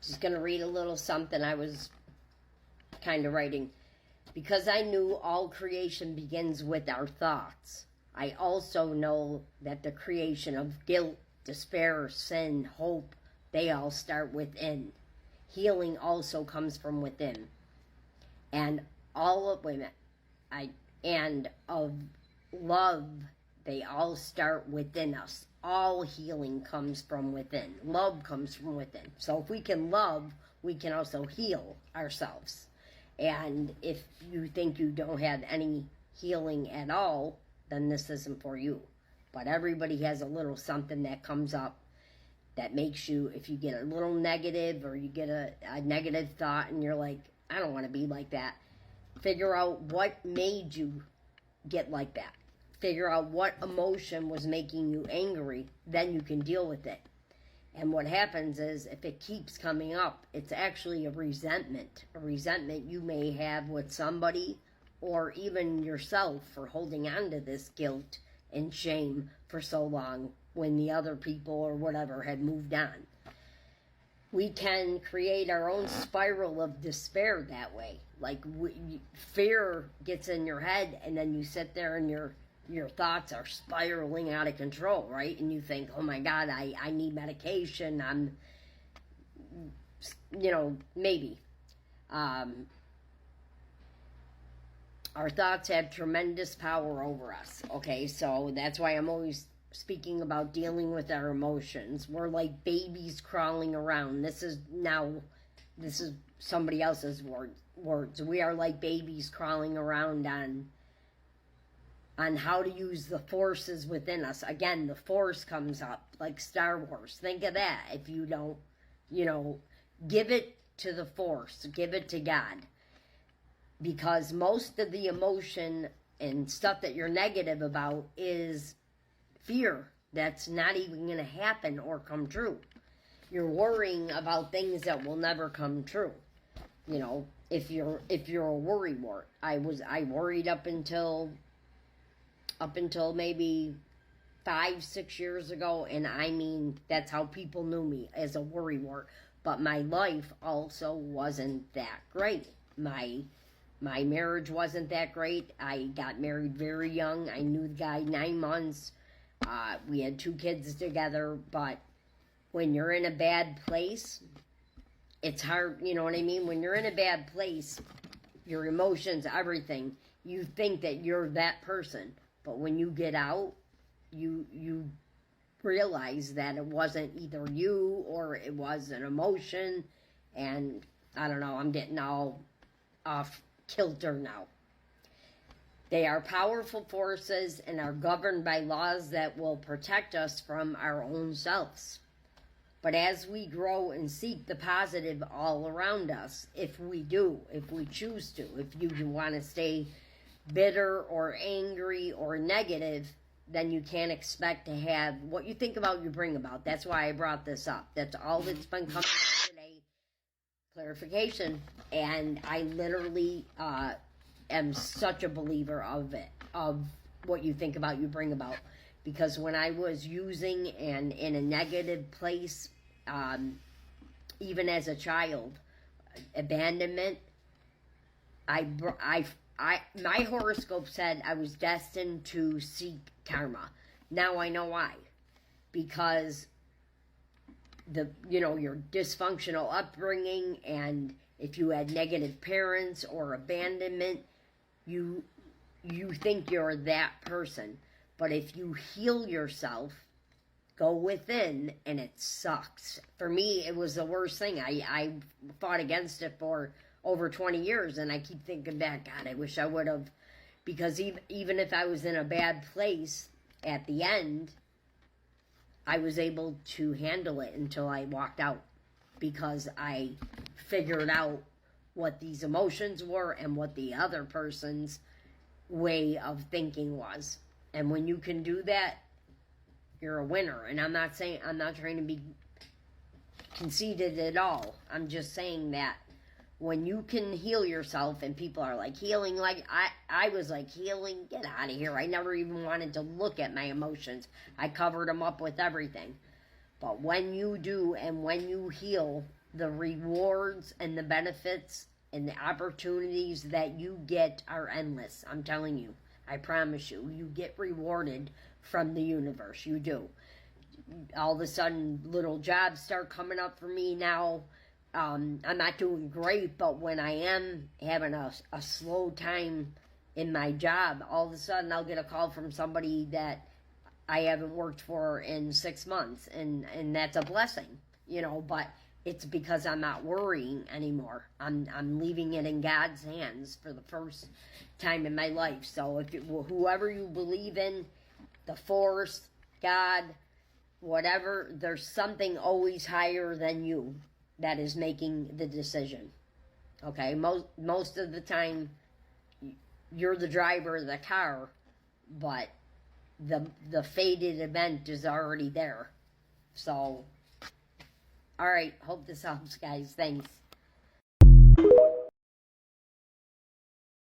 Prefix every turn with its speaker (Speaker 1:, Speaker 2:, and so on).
Speaker 1: Just going to read a little something I was kind of writing. Because I knew all creation begins with our thoughts, I also know that the creation of guilt, despair, sin, hope, they all start within. Healing also comes from within. And all of women, and of love, they all start within us. All healing comes from within. Love comes from within. So if we can love, we can also heal ourselves. And if you think you don't have any healing at all, then this isn't for you. But everybody has a little something that comes up that makes you, if you get a little negative or you get a negative thought and you're like, I don't want to be like that, figure out what made you get like that. Figure out what emotion was making you angry, then you can deal with it. And what happens is, if it keeps coming up, it's actually a resentment. A resentment you may have with somebody or even yourself for holding on to this guilt and shame for so long when the other people or whatever had moved on. We can create our own spiral of despair that way. Like fear gets in your head and then you sit there and your thoughts are spiraling out of control, right? And you think, oh my God, I need medication. I'm, maybe. Our thoughts have tremendous power over us, okay? So that's why I'm always speaking about dealing with our emotions. We're like babies crawling around. This is somebody else's words. We are like babies crawling around on how to use the forces within us. Again, the force comes up, like Star Wars. Think of that. If you don't, give it to the force. Give it to God. Because most of the emotion and stuff that you're negative about is fear. That's not even going to happen or come true. You're worrying about things that will never come true. If you're a worrywart. I worried up until maybe 5-6 years ago, and I mean, that's how people knew me, as a worrywart. But my life also wasn't that great. My marriage wasn't that great. I got married very young. I knew the guy 9 months. We had 2 kids together, but when you're in a bad place, it's hard, you know what I mean? When you're in a bad place, your emotions, everything, you think that you're that person. But when you get out, you realize that it wasn't either you or it was an emotion. And I don't know, I'm getting all off kilter now. They are powerful forces and are governed by laws that will protect us from our own selves. But as we grow and seek the positive all around us, if we choose to, if you want to stay bitter or angry or negative, then you can't expect to have what you think about, you bring about. That's why I brought this up. That's all that's been coming up today. Clarification. And I literally am such a believer of it, of what you think about, you bring about. Because when I was using and in a negative place, even as a child, abandonment, my horoscope said I was destined to seek karma. Now I know why. Because your dysfunctional upbringing, and if you had negative parents or abandonment, you think you're that person. But if you heal yourself, go within, and it sucks. For me, it was the worst thing. I fought against it for over 20 years, and I keep thinking back, God, I wish I would have, because even if I was in a bad place, at the end, I was able to handle it until I walked out, because I figured out what these emotions were and what the other person's way of thinking was. And when you can do that, you're a winner. And I'm not trying to be conceited at all. I'm just saying that when you can heal yourself, and people are like, healing, like I was like, healing, get out of here. I never even wanted to look at my emotions. I covered them up with everything. But when you do, and when you heal, the rewards and the benefits and the opportunities that you get are endless. I'm telling you. I promise you. You get rewarded from the universe. You do. All of a sudden, little jobs start coming up for me now. I'm not doing great, but when I am having a slow time in my job, all of a sudden I'll get a call from somebody that I haven't worked for in 6 months, and that's a blessing, you know, but it's because I'm not worrying anymore. I'm leaving it in God's hands for the first time in my life. So if whoever you believe in, the force, God, whatever, there's something always higher than you that is making the decision. Okay, most of the time you're the driver of the car, but the fated event is already there. So, all right, hope this helps, guys. Thanks.